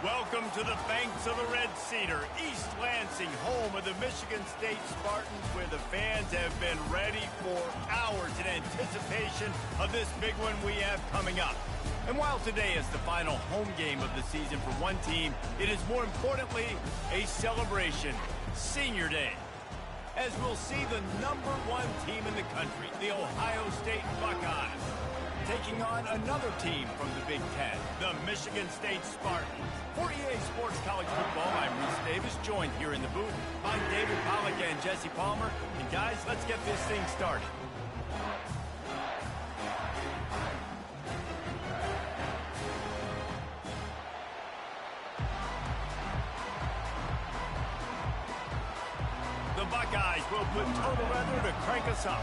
Welcome to the banks of the Red Cedar, East Lansing, home of the Michigan State Spartans, where the fans have been ready for hours in anticipation of this big one we have coming up. And while today is the final home game of the season for one team, it is more importantly a celebration, Senior Day, as we'll see the #1 team in the country, the Ohio State Buckeyes, taking on another team from the Big Ten, the Michigan State Spartans. For EA Sports College Football, I'm Reese Davis, joined here in the booth by David Pollack and Jesse Palmer. And guys, let's get this thing started. The Buckeyes will put total weather to crank us up.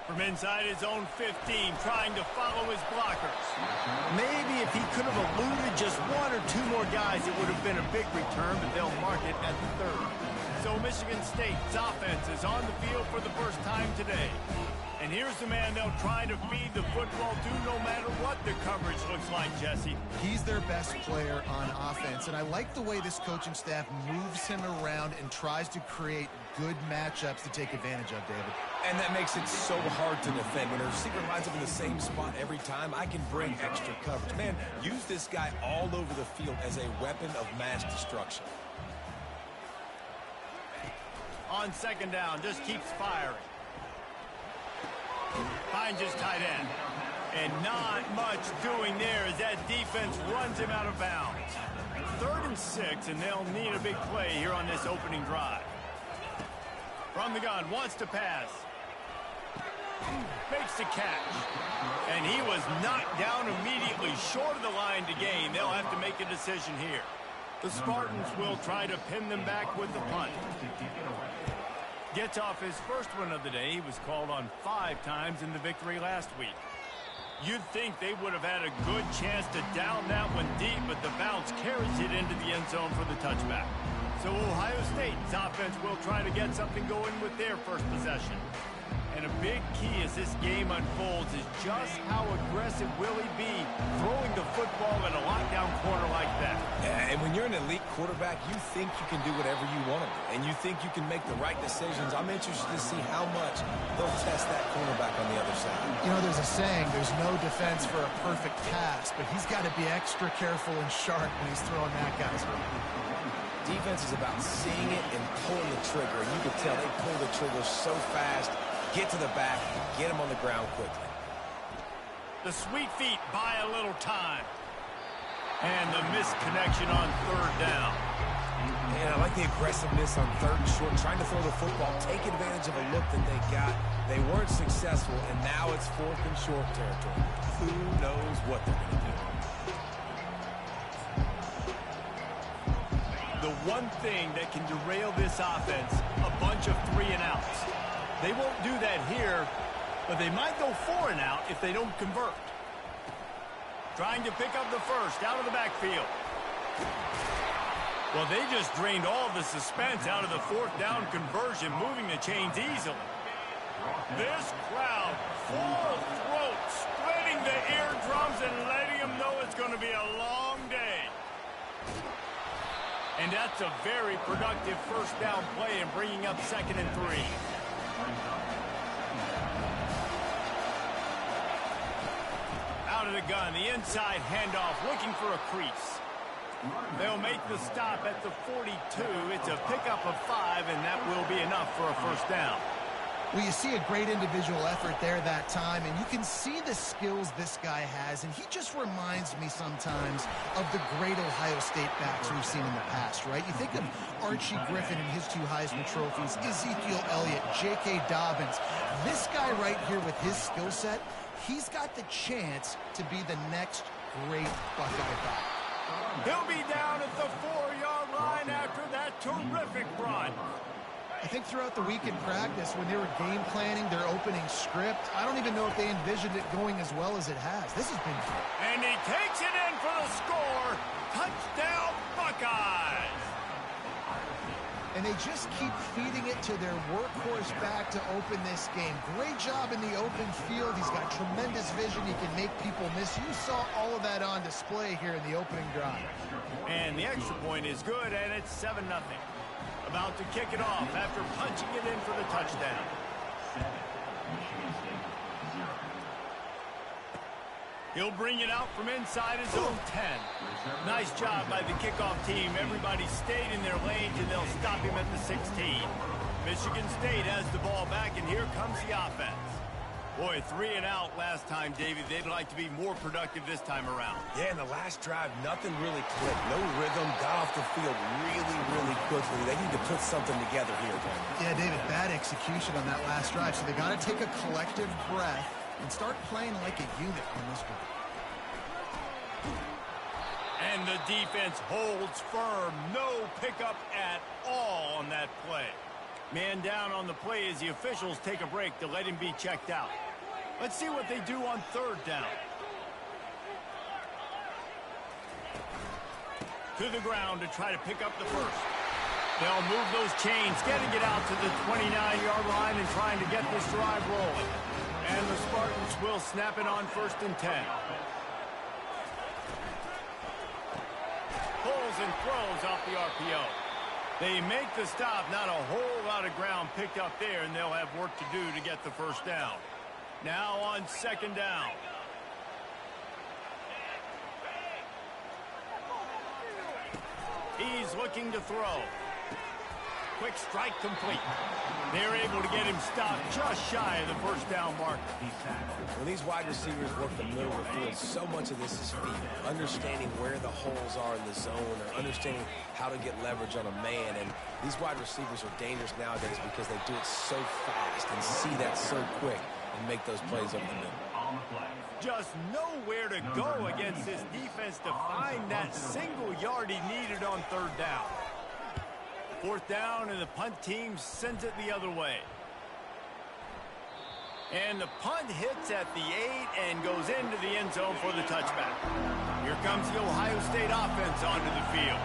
From inside his own 15, trying to follow his blockers. Maybe if he could have eluded just one or two more guys, it would have been a big return, but they'll mark it at the 3rd. So Michigan State's offense is on the field for the first time today. And here's the man they'll try to feed the football to no matter what the coverage looks like, Jesse. He's their best player on offense, and I like the way this coaching staff moves him around and tries to create good matchups to take advantage of, David. And that makes it so hard to defend. When a receiver lines up in the same spot every time, I can bring extra coverage. Man, use this guy all over the field as a weapon of mass destruction. On 2nd down, just keeps firing. Finds his tight end. And not much doing there as that defense runs him out of bounds. 3rd and 6, and they'll need a big play here on this opening drive. From the gun, wants to pass. Makes the catch. And he was knocked down immediately short of the line to gain. They'll have to make a decision here. The Spartans will try to pin them back with the punt. Gets off his first one of the day. He was called on 5 times in the victory last week. You'd think they would have had a good chance to down that one deep, but the bounce carries it into the end zone for the touchback. So Ohio State's offense will try to get something going with their first possession. And a big key as this game unfolds is just how aggressive will he be throwing the football in a lockdown corner like that. Yeah, and when you're an elite quarterback, you think you can do whatever you want to do, and you think you can make the right decisions. I'm interested to see how much they'll test that cornerback on the other side. You know, there's a saying, there's no defense for a perfect pass, but he's got to be extra careful and sharp when he's throwing that guy's way. Defense is about seeing it and pulling the trigger. And you can tell they pull the trigger so fast, get to the back, get him on the ground quickly. The sweet feet buy a little time. And the misconnection on 3rd down. And I like the aggressiveness on 3rd and short, trying to throw the football, take advantage of a look that they got. They weren't successful, and now it's 4th and short territory. Who knows what they're going to do? The one thing that can derail this offense, a bunch of 3 and outs. They won't do that here, but they might go 4 and out if they don't convert. Trying to pick up the first out of the backfield. Well, they just drained all the suspense out of the 4th down conversion, moving the chains easily. This crowd, full throat, splitting the eardrums and letting them know it's going to be a long day. And that's a very productive 1st down play and bringing up 2nd and 3. Out of the gun, the inside handoff, looking for a crease. They'll make the stop at the 42. It's a pickup of 5, and that will be enough for a 1st down. Well, you see a great individual effort there that time, and you can see the skills this guy has, and he just reminds me sometimes of the great Ohio State backs we've seen in the past, right? You think of Archie Griffin and his 2 Heisman trophies, Ezekiel Elliott, J.K. Dobbins. This guy right here with his skill set, he's got the chance to be the next great Buckeye back. He'll be down at the 4-yard line after that terrific run. I think throughout the week in practice, when they were game planning their opening script, I don't even know if they envisioned it going as well as it has. This has been fun. And he takes it in for the score. Touchdown, Buckeyes. and they just keep feeding it to their workhorse back to open this game. Great job in the open field. He's got tremendous vision. He can make people miss. You saw all of that on display here in the opening drive. And the extra point is good, and it's 7-0. About to kick it off after punching it in for the touchdown. He'll bring it out from inside his own 10. Nice job by the kickoff team. Everybody stayed in their lanes, and they'll stop him at the 16. Michigan State has the ball back, and here comes the offense. Boy, 3 and out last time, David. They'd like to be more productive this time around. Yeah, in the last drive, nothing really clicked. No rhythm, got off the field really quickly. They need to put something together here, Tony. Yeah, David, bad execution on that last drive, so they got to take a collective breath and start playing like a unit on this one. And the defense holds firm. No pickup at all on that play. Man down on the play as the officials take a break to let him be checked out. Let's see what they do on 3rd down. To the ground to try to pick up the first. They'll move those chains, getting it out to the 29-yard line and trying to get this drive rolling. And the Spartans will snap it on 1st and 10. Pulls and throws off the RPO. They make the stop, not a whole lot of ground picked up there, and they'll have work to do to get the first down. Now on 2nd down. He's looking to throw. Quick strike complete. They're able to get him stopped just shy of the first down marker. When these wide receivers work the middle of the field, so much of this is feet. Understanding where the holes are in the zone, or understanding how to get leverage on a man. And these wide receivers are dangerous nowadays because they do it so fast and see that so quick and make those plays up the middle. Just nowhere to go against this defense to find that single yard he needed on 3rd down. 4th down, and the punt team sends it the other way. And the punt hits at the 8 and goes into the end zone for the touchback. Here comes the Ohio State offense onto the field.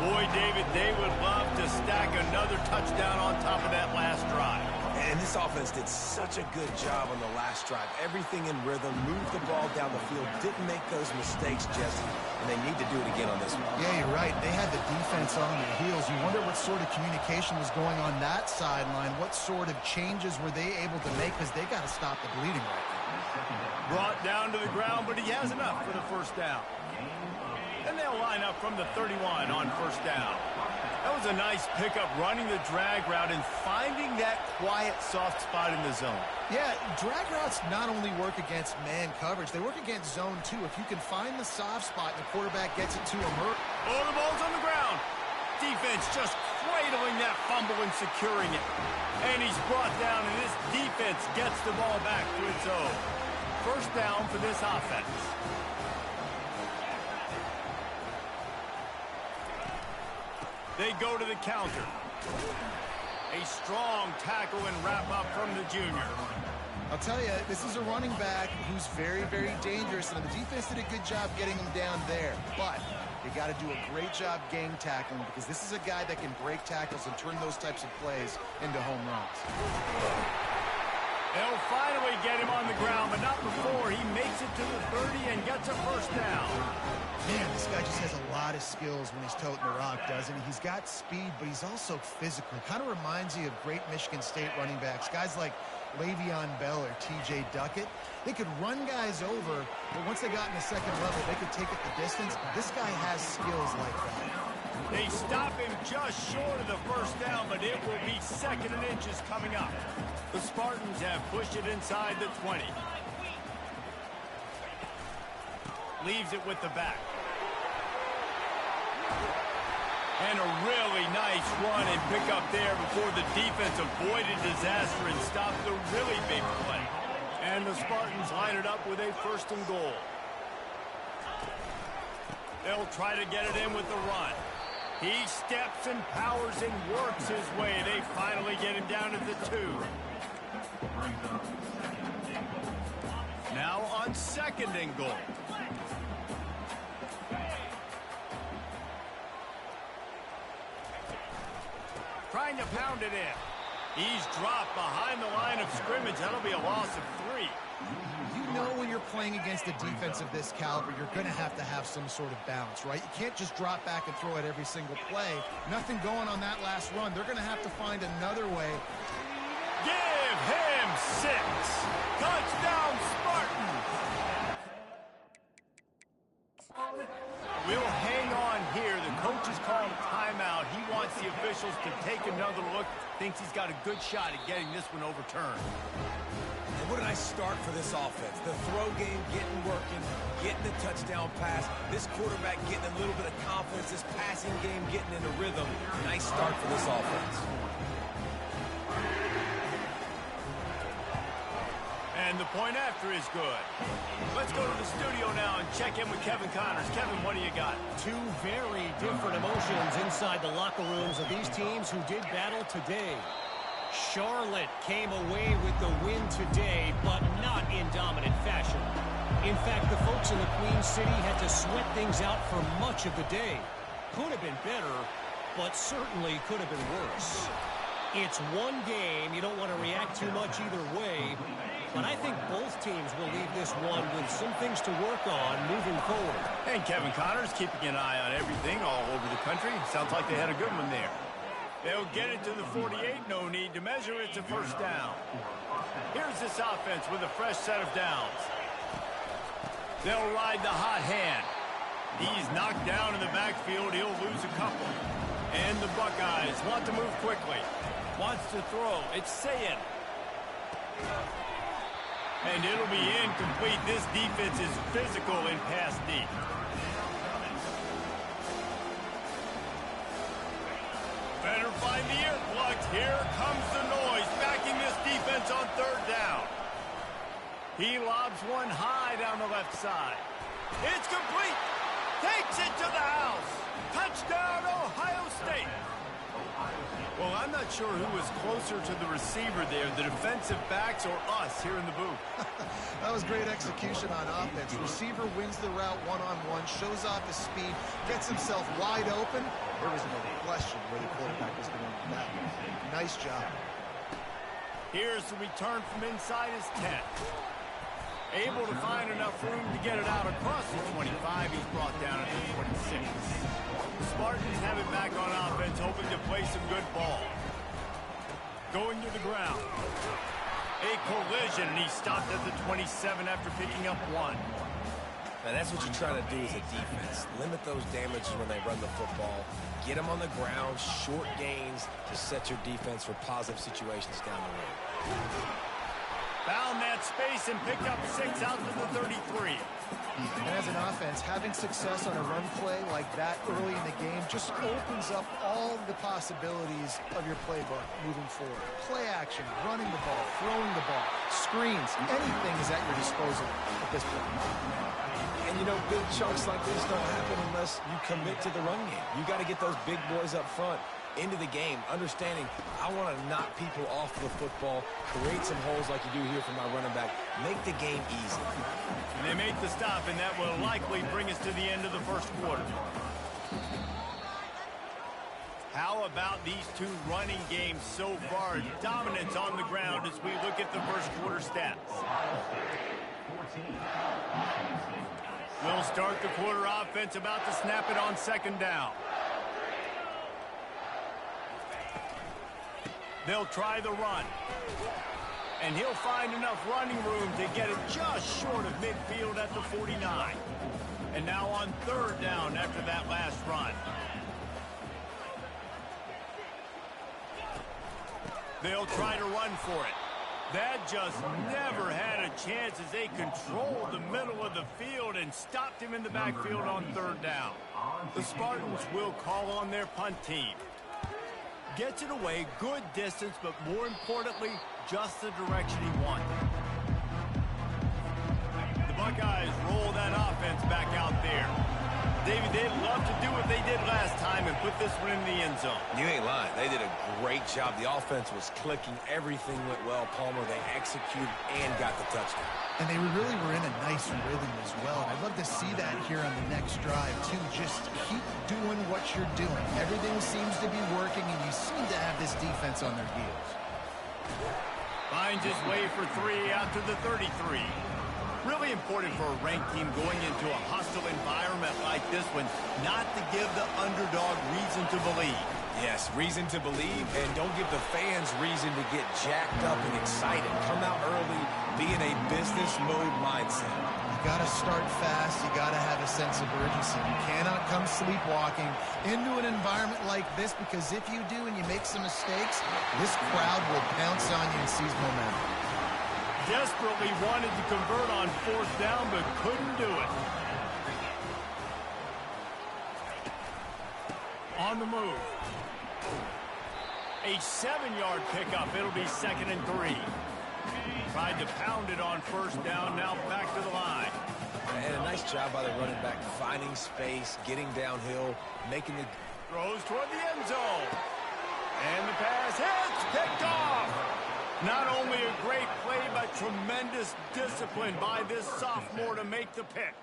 Boy, David, they would love to stack another touchdown on top of that last drive. And this offense did such a good job on the last drive. Everything in rhythm, moved the ball down the field, didn't make those mistakes, Jesse, and they need to do it again on this one. Yeah, you're right. They had the defense on their heels. You wonder what sort of communication was going on that sideline. What sort of changes were they able to make, because they got to stop the bleeding right now. Brought down to the ground, but he has enough for the first down. And they'll line up from the 31 on 1st down. That was a nice pickup, running the drag route and finding that quiet, soft spot in the zone. Yeah, drag routes not only work against man coverage, they work against zone too. If you can find the soft spot and the quarterback gets it to him. Oh, the ball's on the ground. Defense just cradling that fumble and securing it. And he's brought down, and this defense gets the ball back to its own. 1st down for this offense. They go to the counter. A strong tackle and wrap up from the junior. I'll tell you, this is a running back who's very dangerous, and the defense did a good job getting him down there. But you got to do a great job gang tackling, because this is a guy that can break tackles and turn those types of plays into home runs. They'll finally get him on the ground, but not before he makes it to the 30 and gets a first down. Man, this guy just has a lot of skills when he's toting the rock, doesn't he? He's got speed, but he's also physical. Kind of reminds you of great Michigan State running backs. Guys like Le'Veon Bell or T.J. Duckett. They could run guys over, but once they got in the second level, they could take it the distance. This guy has skills like that. They stop him just short of the first down, but it will be 2nd and inches coming up. The Spartans have pushed it inside the 20. Leaves it with the back. And a really nice run and pick up there before the defense avoided disaster and stopped the really big play. And the Spartans line it up with a 1st and goal. They'll try to get it in with the run. He steps and powers and works his way. They finally get him down to the 2. Now on 2nd and goal. trying to pound it in. He's dropped behind the line of scrimmage. That'll be a loss of 3. You know when you're playing against a defense of this caliber, you're going to have some sort of balance, right? You can't just drop back and throw it every single play. Nothing going on that last run. They're going to have to find another way. Give him 6. Touchdown, Spartan. We'll hang on here. The coach is calling a timeout. He wants the officials to take another look. Thinks he's got a good shot at getting this one overturned. And what a nice start for this offense. The throw game getting working, getting the touchdown pass. This quarterback getting a little bit of confidence. This passing game getting in a rhythm. Nice start for this offense. And the point after is good. Let's go to the studio now and check in with Kevin Connors. Kevin, what do you got? 2 very different emotions inside the locker rooms of these teams who did battle today. Charlotte came away with the win today, but not in dominant fashion. In fact, the folks in the Queen City had to sweat things out for much of the day. Could have been better, but certainly could have been worse. It's one game. You don't want to react too much either way. But I think both teams will leave this one with some things to work on moving forward. And Kevin Connors keeping an eye on everything all over the country. Sounds like they had a good one there. They'll get it to the 48. No need to measure. It's a first down. Here's this offense with a fresh set of downs. They'll ride the hot hand. He's knocked down in the backfield. He'll lose a couple. And the Buckeyes want to move quickly. Wants to throw. It's Sayin. And it'll be incomplete. This defense is physical in pass deep. Better find the earplugs. Here comes the noise, backing this defense on 3rd down. He lobs one high down the left side. It's complete. Takes it to the house. Touchdown, Ohio State. Well, I'm not sure who was closer to the receiver there, the defensive backs or us here in the booth. That was great execution on offense. Receiver wins the route one-on-one, shows off his speed, gets himself wide open. There was no question where the quarterback was going to do that. Nice job. Here's the return from inside his 10. Able to find enough room to get it out across the 25. He's brought down at the 26. Spartans have it back on offense, hoping to play some good ball. Going to the ground. A collision, and he stopped at the 27 after picking up 1. Now that's what you're trying to do as a defense. Limit those damages when they run the football. Get them on the ground, short gains to set your defense for positive situations down the road. Found that space and picked up 6 out to the 33. And as an offense, having success on a run play like that early in the game just opens up all the possibilities of your playbook moving forward. Play action, running the ball, throwing the ball, screens, anything is at your disposal at this point. And, you know, big chunks like this don't happen unless you commit to the run game. You got to get those big boys up front into the game, understanding I want to knock people off the football, create some holes like you do here for my running back, make the game easy. And they make the stop, and that will likely bring us to the end of the first quarter. How about these two running games so far? Dominance on the ground as we look at the first quarter stats. We'll start the quarter offense about to snap it on 2nd down. They'll try the run. And he'll find enough running room to get it just short of midfield at the 49. And now on 3rd down after that last run. They'll try to run for it. That just never had a chance as they controlled the middle of the field and stopped him in the backfield on 3rd down. The Spartans will call on their punt team. Gets it away, good distance, but more importantly, just the direction he wanted. The Buckeyes roll that offense back out there. David, they'd love to do what they did last time and put this one in the end zone. You ain't lying. They did a great job. The offense was clicking. Everything went well. Palmer, they executed and got the touchdown. And they really were in a nice rhythm as well. And I'd love love to see that here on the next drive, too. Just keep doing what you're doing. Everything seems to be working, and you seem to have this defense on their heels. Finds his way for 3 out to the 33. Really important for a ranked team going into a hostile environment like this one, not to give the underdog reason to believe. Yes, reason to believe, and don't give the fans reason to get jacked up and excited. Come out early, be in a business mode mindset. You got to start fast. You got to have a sense of urgency. You cannot come sleepwalking into an environment like this, because if you do and you make some mistakes, this crowd will pounce on you and seize momentum. Desperately wanted to convert on 4th down, but couldn't do it. On the move. A 7-yard pickup. It'll be 2nd and 3. Tried to pound it on 1st down. Now back to the line. And a nice job by the running back, finding space, getting downhill, making the... Throws toward the end zone. And the pass hits. Picked off. Not only a great play, but tremendous discipline by this sophomore to make the pick.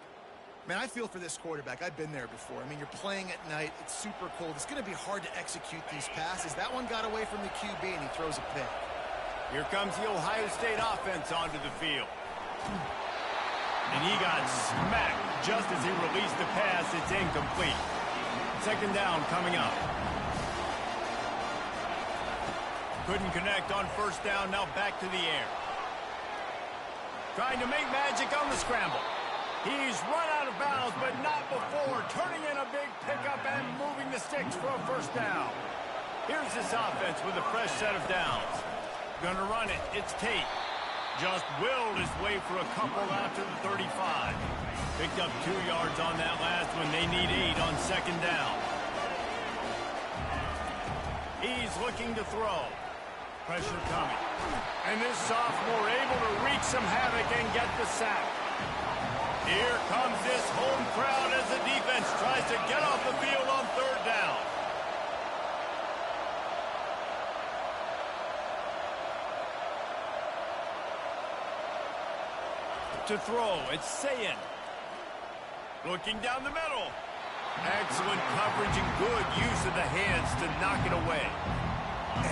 Man, I feel for this quarterback. I've been there before. I mean, you're playing at night. It's super cold. It's going to be hard to execute these passes. That one got away from the QB, and he throws a pick. Here comes the Ohio State offense onto the field. And he got smacked just as he released the pass. It's incomplete. 2nd down coming up. Couldn't connect on 1st down. Now back to the air. Trying to make magic on the scramble. He's run out of bounds, but not before turning in a big pickup and moving the sticks for a 1st down. Here's this offense with a fresh set of downs. Gonna run it. It's Tate. Just willed his way for a couple out to the 35. Picked up 2 yards on that last one. They need 8 on 2nd down. He's looking to throw. Pressure coming. And this sophomore able to wreak some havoc and get the sack. Here comes this home crowd as the defense tries to get off the field on 3rd down. To throw, it's Sayin. Looking down the middle. Excellent coverage and good use of the hands to knock it away.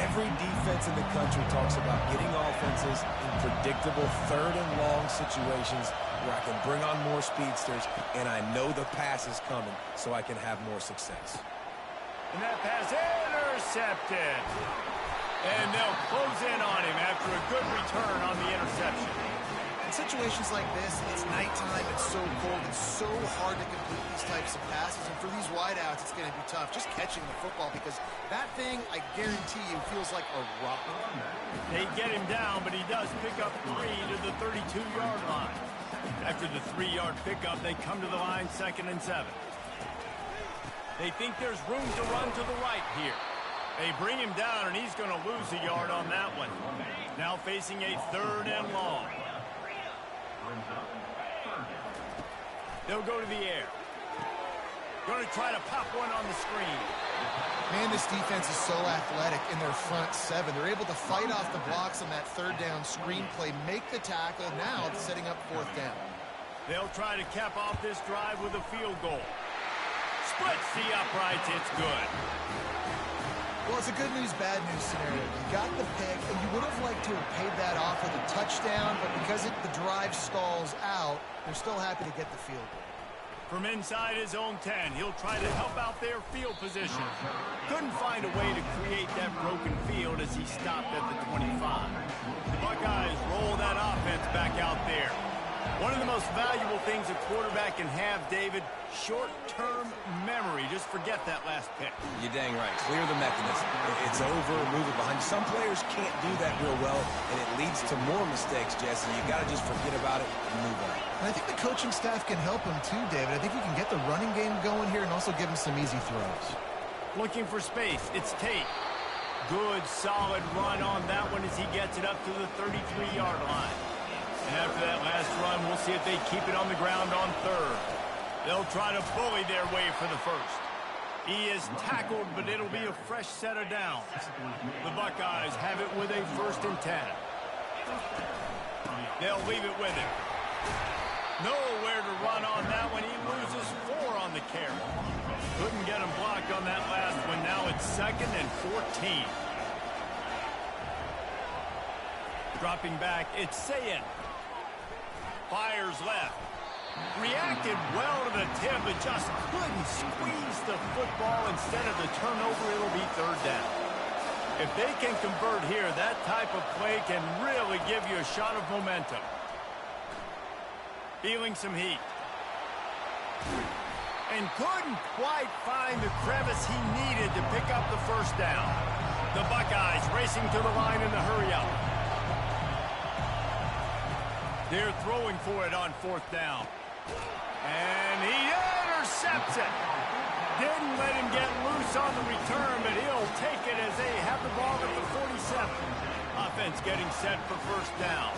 Every defense in the country talks about getting offenses in predictable 3rd and long situations where I can bring on more speedsters, and I know the pass is coming, so I can have more success. And that pass intercepted. And they'll close in on him after a good return on the interception. In situations like this, it's nighttime, it's so cold, it's so hard to complete these types of passes, and for these wideouts, it's going to be tough just catching the football, because that thing, I guarantee you, feels like a rock. They get him down, but he does pick up 3 to the 32-yard line. After the 3-yard pickup, they come to the line 2nd and 7. They think there's room to run to the right here. They bring him down, and he's going to lose a yard on that one. Now facing a 3rd and long. They'll go to the air. Going to try to pop one on the screen. Man, this defense is so athletic in their front 7. They're able to fight off the blocks on that 3rd down screen play, make the tackle. Now it's setting up 4th down. They'll try to cap off this drive with a field goal. Splits the uprights. It's good. Well, it's a good news, bad news scenario. You got the pick, and you would have liked to have paid that off with a touchdown, but because the drive stalls out, they're still happy to get the field goal. From inside his own 10, he'll try to help out their field position. Couldn't find a way to create that broken field as he stopped at the 25. The Buckeyes roll that offense back out there. One of the most valuable things a quarterback can have, David, short-term memory. Just forget that last pick. You're dang right. Clear the mechanism. It's over, move it behind you. Some players can't do that real well, and it leads to more mistakes, Jesse. You got to just forget about it and move on. And I think the coaching staff can help him too, David. I think we can get the running game going here and also give him some easy throws. Looking for space. It's Tate. Good, solid run on that one as he gets it up to the 33-yard line. And after that last run, we'll see if they keep it on the ground on 3rd. They'll try to bully their way for the 1st. He is tackled, but it'll be a fresh set of downs. The Buckeyes have it with a 1st and 10. They'll leave it with him. Nowhere to run on that one. He loses 4 on the carry. Couldn't get him blocked on that last one. Now it's 2nd and 14. Dropping back, it's Sayin. Fires left. Reacted well to the tip, but just couldn't squeeze the football. Instead of the turnover, it'll be 3rd down. If they can convert here, that type of play can really give you a shot of momentum. Feeling some heat. And couldn't quite find the crevice he needed to pick up the 1st down. The Buckeyes racing to the line in the hurry-up. They're throwing for it on 4th down. And he intercepts it. Didn't let him get loose on the return, but he'll take it as they have the ball at the 47. Offense getting set for 1st down.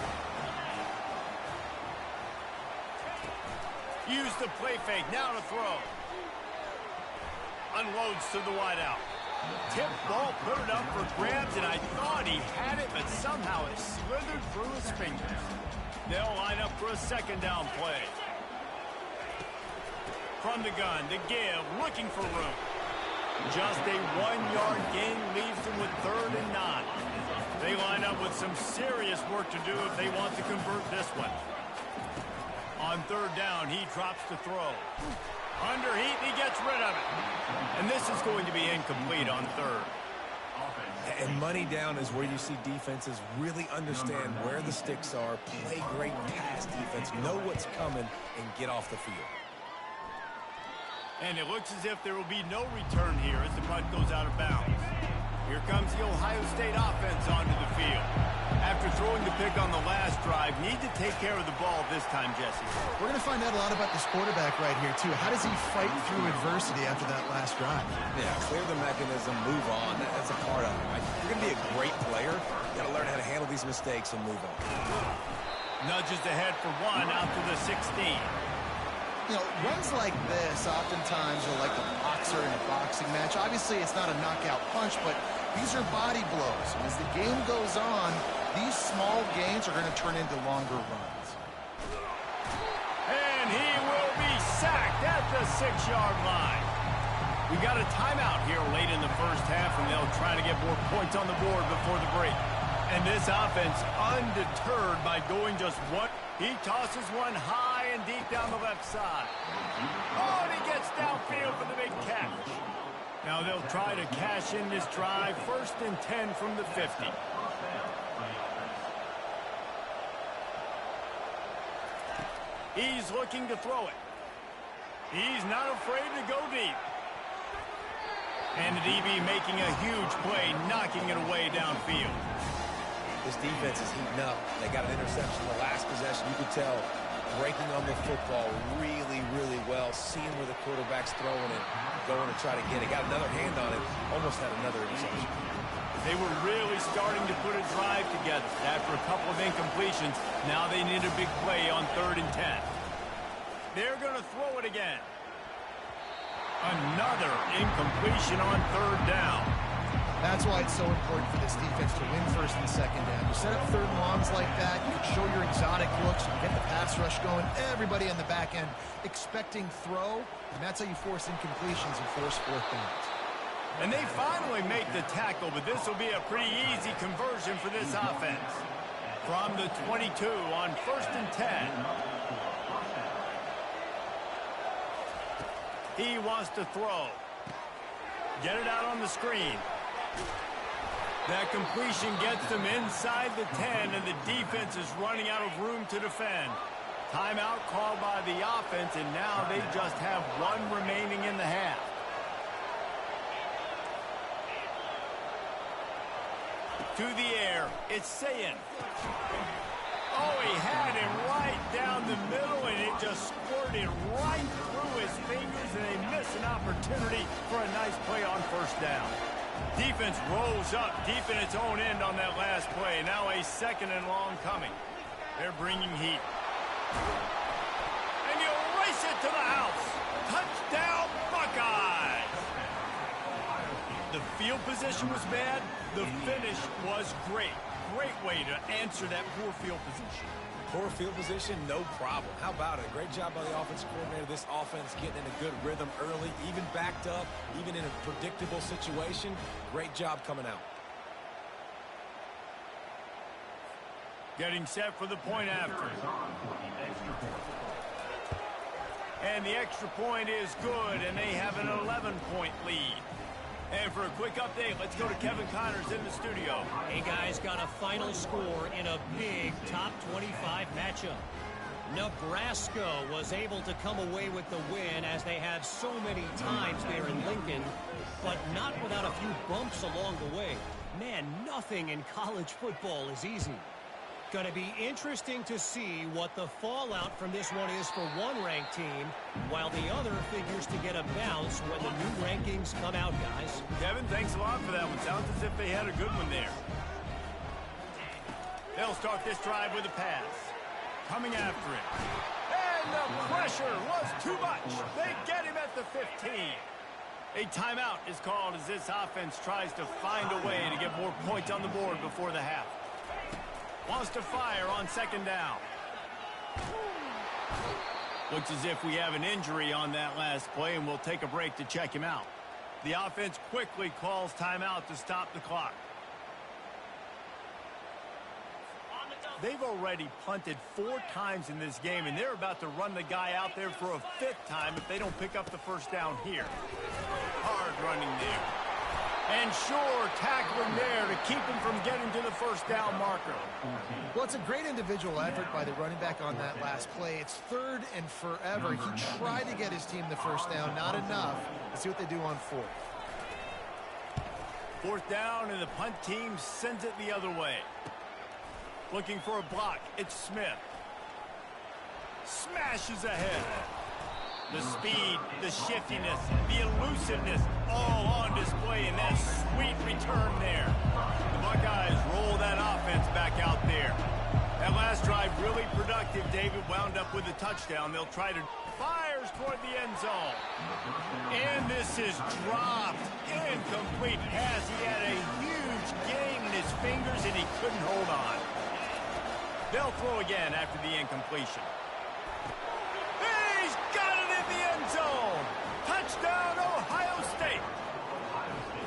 Use the play fake, now to throw. Unloads to the wideout. Tip ball, put it up for grabs, and I thought he had it, but somehow it slithered through his fingers. They'll line up for a 2nd down play. From the gun, the give, looking for room. Just a 1-yard gain leaves them with 3rd and 9. They line up with some serious work to do if they want to convert this one. On 3rd down, he drops to throw. Under heat, he gets rid of it. And this is going to be incomplete on 3rd. And money down is where you see defenses really understand where the sticks are, play great pass defense, know what's coming, and get off the field. And it looks as if there will be no return here as the punt goes out of bounds. Here comes the Ohio State offense onto the field. After throwing the pick on the last drive, need to take care of the ball this time, Jesse. We're going to find out a lot about this quarterback right here, too. How does he fight through adversity after that last drive? Yeah, clear the mechanism, move on. That's a part of it, right? You're going to be a great player. You got to learn how to handle these mistakes and move on. Nudges ahead for 1 out to the 16. You know, runs like this oftentimes are like a boxer in a boxing match. Obviously, it's not a knockout punch, but these are body blows. And as the game goes on, these small gains are going to turn into longer runs. And he will be sacked at the 6-yard line. We got a timeout here late in the 1st half, and they'll try to get more points on the board before the break. And this offense undeterred by going just one. He tosses one high and deep down the left side. Oh, and he gets downfield for the big catch. Now they'll try to cash in this drive. 1st and 10 from the 50. He's looking to throw it. He's not afraid to go deep. And the DB making a huge play, knocking it away downfield. This defense is heating up. They got an interception the last possession. You could tell breaking on the football really, really well, seeing where the quarterback's throwing it, going to try to get it. Got another hand on it, almost had another interception. They were really starting to put a drive together. After a couple of incompletions, now they need a big play on 3rd and 10. They're going to throw it again. Another incompletion on 3rd down. That's why it's so important for this defense to win 1st and 2nd down. You set up 3rd and longs like that, you can show your exotic looks, you can get the pass rush going, everybody on the back end expecting throw, and that's how you force incompletions and force 4th downs. And they finally make the tackle, but this will be a pretty easy conversion for this offense. From the 22 on 1st and 10. He wants to throw. Get it out on the screen. That completion gets them inside the 10, and the defense is running out of room to defend. Timeout called by the offense, and now they just have 1 remaining in the half. To the air, it's Sayin. Oh, he had him right down the middle, and it just squirted right through his fingers, and they miss an opportunity for a nice play on 1st down. Defense rolls up deep in its own end on that last play. Now a 2nd and long coming. They're bringing heat. And he'll race it to the house. Touchdown, Buckeyes! The field position was bad. The finish was great. Great way to answer that poor field position. Poor field position, no problem. How about it? Great job by the offensive coordinator. This offense getting in a good rhythm early, even backed up, even in a predictable situation. Great job coming out. Getting set for the point after. And the extra point is good, and they have an 11-point lead. And for a quick update, let's go to Kevin Connors in the studio. Hey, guys, got a final score in a big top 25 matchup. Nebraska was able to come away with the win, as they have so many times there in Lincoln, but not without a few bumps along the way. Man, nothing in college football is easy. Going to be interesting to see what the fallout from this one is for one ranked team, while the other figures to get a bounce when the new rankings come out, guys. Kevin, thanks a lot for that one. Sounds as if they had a good one there. They'll start this drive with a pass. Coming after it. And the pressure was too much. They get him at the 15. A timeout is called as this offense tries to find a way to get more points on the board before the half. Wants to fire on second down. Looks as if we have an injury on that last play, and we'll take a break to check him out. The offense quickly calls timeout to stop the clock. They've already punted 4 times in this game, and they're about to run the guy out there for a 5th time if they don't pick up the first down here. Hard running there. And sure, tackling there to keep him from getting to the first down marker. Well, it's a great individual effort by the running back on that last play. It's 3rd and forever. He tried to get his team the first down, not enough. Let's see what they do on 4th. 4th down, and the punt team sends it the other way. Looking for a block, it's Smith. Smashes ahead. The speed, the shiftiness, the elusiveness, all on display in that sweet return there. The Buckeyes roll that offense back out there. That last drive really productive. David wound up with a touchdown. They'll try to fires toward the end zone. And this is dropped. Incomplete pass. He had a huge gain in his fingers, and he couldn't hold on. They'll throw again after the incompletion. He's got it in the end zone. Touchdown, Ohio State.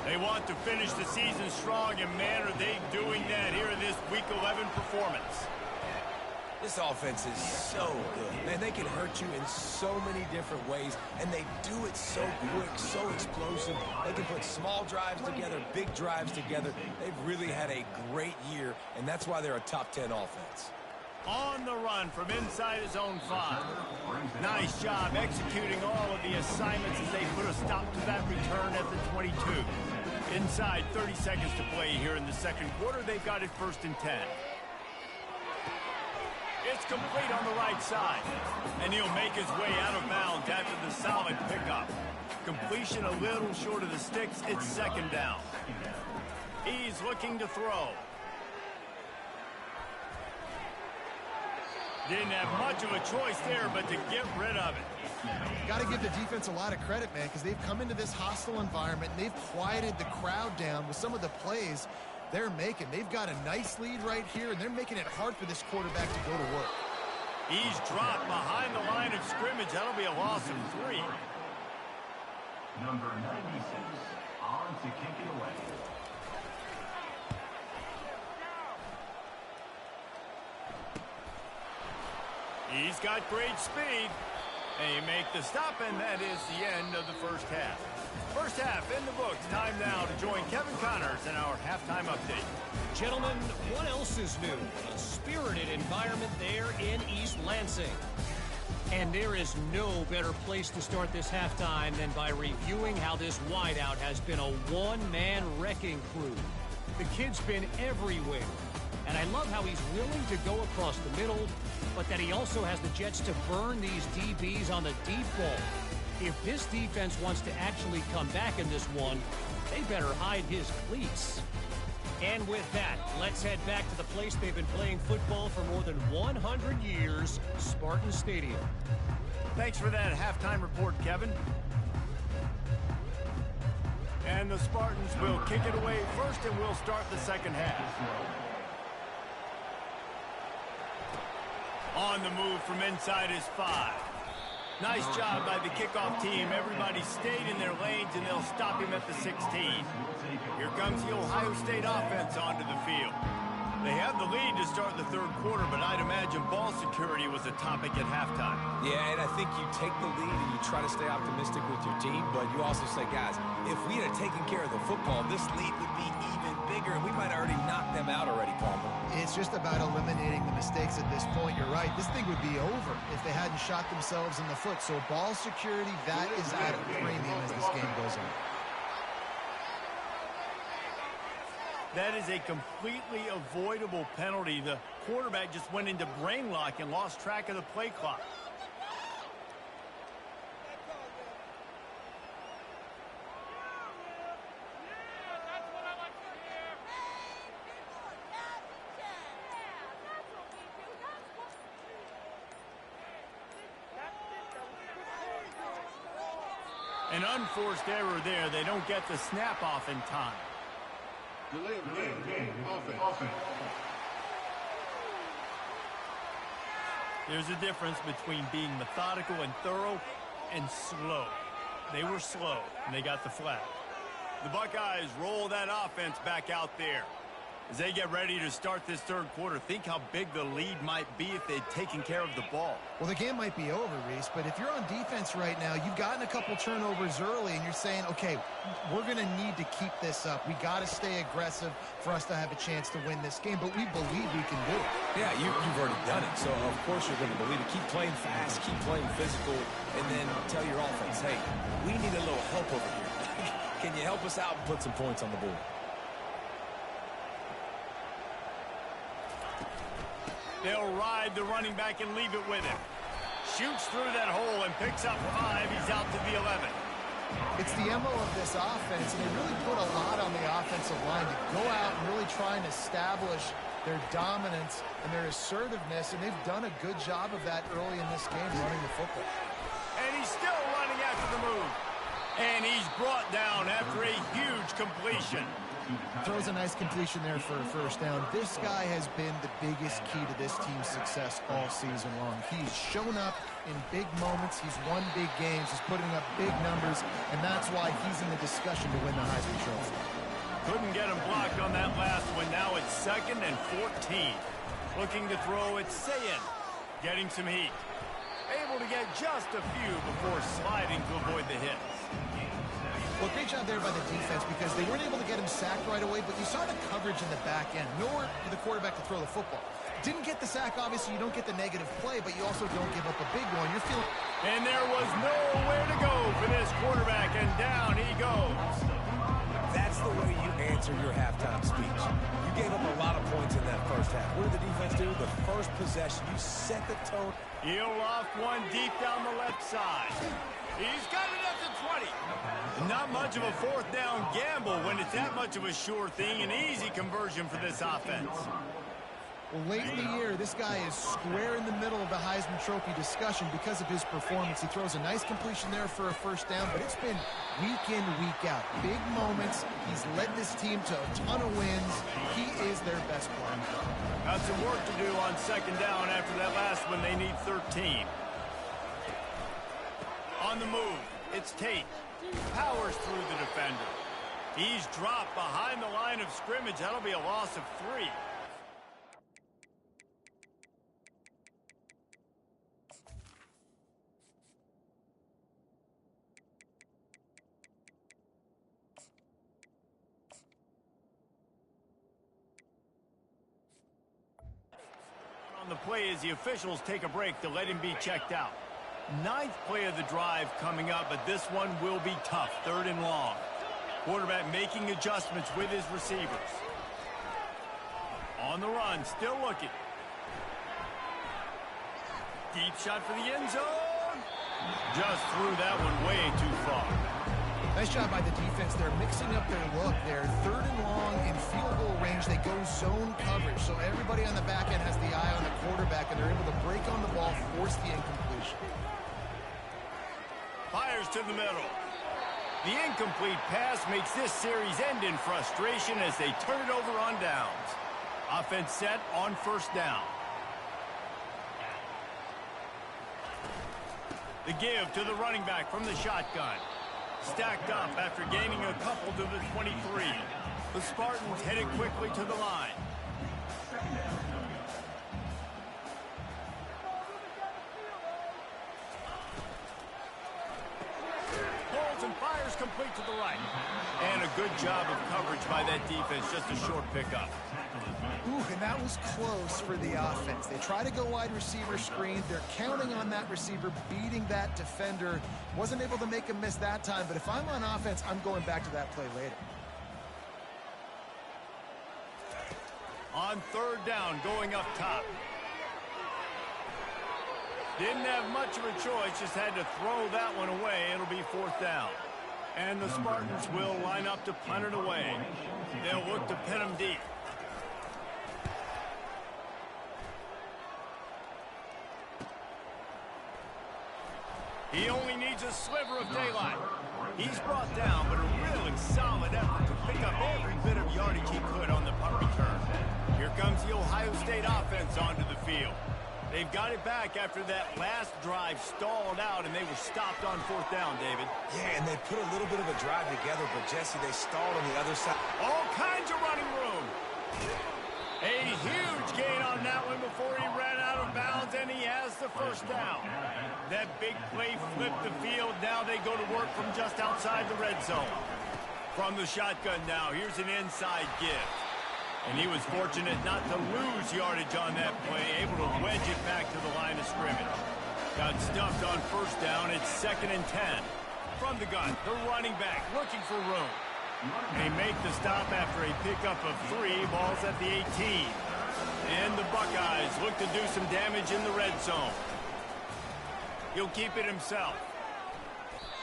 They want to finish the season strong, and man, are they doing that here in this Week 11 performance. This offense is so good. Man, they can hurt you in so many different ways, and they do it so quick, so explosive. They can put small drives together, big drives together. They've really had a great year, and that's why they're a top 10 offense. On the run from inside his own 5. Nice job executing all of the assignments as they put a stop to that return at the 22. Inside 30 seconds to play here in the second quarter. They've got it 1st and 10. It's complete on the right side. And he'll make his way out of bounds after the solid pickup. Completion a little short of the sticks. It's 2nd down. He's looking to throw. Didn't have much of a choice there, but to get rid of it. Got to give the defense a lot of credit, man, because they've come into this hostile environment, and they've quieted the crowd down with some of the plays they're making. They've got a nice lead right here, and they're making it hard for this quarterback to go to work. He's dropped behind the line of scrimmage. That'll be a loss of 3. Number 96 on to kick it away. He's got great speed. And you make the stop, and that is the end of the first half. First half in the books. Time now to join Kevin Connors in our halftime update. Gentlemen, what else is new? A spirited environment there in East Lansing. And there is no better place to start this halftime than by reviewing how this wideout has been a one-man wrecking crew. The kid's been everywhere. And I love how he's willing to go across the middle, but that he also has the jets to burn these DBs on the deep ball. If this defense wants to actually come back in this one, they better hide his cleats. And with that, let's head back to the place they've been playing football for more than 100 years, Spartan Stadium. Thanks for that halftime report, Kevin. And the Spartans will kick it away first, and we'll start the second half. On the move from inside his 5. Nice job by the kickoff team. Everybody stayed in their lanes, and they'll stop him at the 16. Here comes the Ohio State offense onto the field. They have the lead to start the third quarter, but I'd imagine ball security was a topic at halftime. Yeah, and I think you take the lead and you try to stay optimistic with your team, but you also say, guys, if we had taken care of the football, this lead would be even bigger, and we might have already knocked them out already, Palmer. It's just about eliminating the mistakes at this point. You're right. This thing would be over if they hadn't shot themselves in the foot. So ball security, that is at a premium as this game goes on. That is a completely avoidable penalty. The quarterback just went into brain lock and lost track of the play clock. An unforced error there. They don't get the snap off in time. Delay of game. Offense. There's a difference between being methodical and thorough and slow. They were slow, and they got the flag. The Buckeyes roll that offense back out there. As they get ready to start this third quarter, think how big the lead might be if they'd taken care of the ball. Well, the game might be over, Reese, but if you're on defense right now, you've gotten a couple turnovers early, and you're saying, okay, we're going to need to keep this up. We got to stay aggressive for us to have a chance to win this game, but we believe we can do it. Yeah, you've already done it, so of course you're going to believe it. Keep playing fast, keep playing physical, and then tell your offense, hey, we need a little help over here. Can you help us out and put some points on the board? They'll ride the running back and leave it with him. Shoots through that hole and picks up 5. He's out to the 11. It's the MO of this offense, and they really put a lot on the offensive line to go out and really try and establish their dominance and their assertiveness, and they've done a good job of that early in this game running the football. And he's still running after the move. And he's brought down after a huge completion. Throws a nice completion there for a first down. This guy has been the biggest key to this team's success all season long. He's shown up in big moments. He's won big games. He's putting up big numbers, and that's why he's in the discussion to win the Heisman Trophy. Couldn't get him blocked on that last one. Now it's 2nd and 14. Looking to throw, it's Sayin. Getting some heat. Able to get just a few before sliding to avoid the hits. Well, great job there by the defense because they weren't able to get him sacked right away, but you saw the coverage in the back end. Nowhere for the quarterback to throw the football. Didn't get the sack, obviously you don't get the negative play, but you also don't give up a big one. You're feeling... And there was nowhere to go for this quarterback, and down he goes. That's the way you answer your halftime speech. You gave up a lot of points in that first half. What did the defense do? The first possession, you set the tone. He'll loft one deep down the left side. He's got it at the 20. Not much of a fourth down gamble when it's that much of a sure thing. An easy conversion for this offense. Well, late in the year, this guy is square in the middle of the Heisman Trophy discussion because of his performance. He throws a nice completion there for a first down, but it's been week in, week out. Big moments. He's led this team to a ton of wins. He is their best player. Got some work to do on 2nd down after that last one. They need 13. On the move, it's Tate. Powers through the defender. He's dropped behind the line of scrimmage. That'll be a loss of 3. On the play as the officials take a break to let him be checked out. 9th play of the drive coming up, but this one will be tough. 3rd and long. Quarterback making adjustments with his receivers. On the run, still looking. Deep shot for the end zone. Just threw that one way too far. Nice job by the defense. They're mixing up their look. They're 3rd and long in field goal range. They go zone coverage. So everybody on the back end has the eye on the quarterback, and they're able to break on the ball, force the incompletion. Fires to the middle. The incomplete pass makes this series end in frustration as they turn it over on downs. Offense set on 1st down. The give to the running back from the shotgun. Stacked up after gaining a couple to the 23. The Spartans headed quickly to the line. Pulls and fires complete to the right. And a good job of coverage by that defense, just a short pickup. Ooh, and that was close for the offense. They try to go wide receiver screen. They're counting on that receiver beating that defender. Wasn't able to make him miss that time, but if I'm on offense, I'm going back to that play later. On third down, going up top. Didn't have much of a choice, just had to throw that one away. It'll be fourth down. And the Spartans will line up to punt it away. They'll look to pin him deep. He only needs a sliver of daylight. He's brought down, but a really solid effort to pick up every bit of yardage he could on the punt return. Here comes the Ohio State offense onto the field. They've got it back after that last drive stalled out, and they were stopped on fourth down, David. Yeah, and they put a little bit of a drive together, but, Jesse, they stalled on the other side. All kinds of running room. A huge gain on that one before he ran out of bounds, and he has the first down. That big play flipped the field. Now they go to work from just outside the red zone. From the shotgun now, here's an inside give. And he was fortunate not to lose yardage on that play, able to wedge it back to the line of scrimmage. Got stuffed on first down. It's 2nd and 10. From the gun, the running back looking for room. They make the stop after a pickup of 3, balls at the 18. And the Buckeyes look to do some damage in the red zone. He'll keep it himself.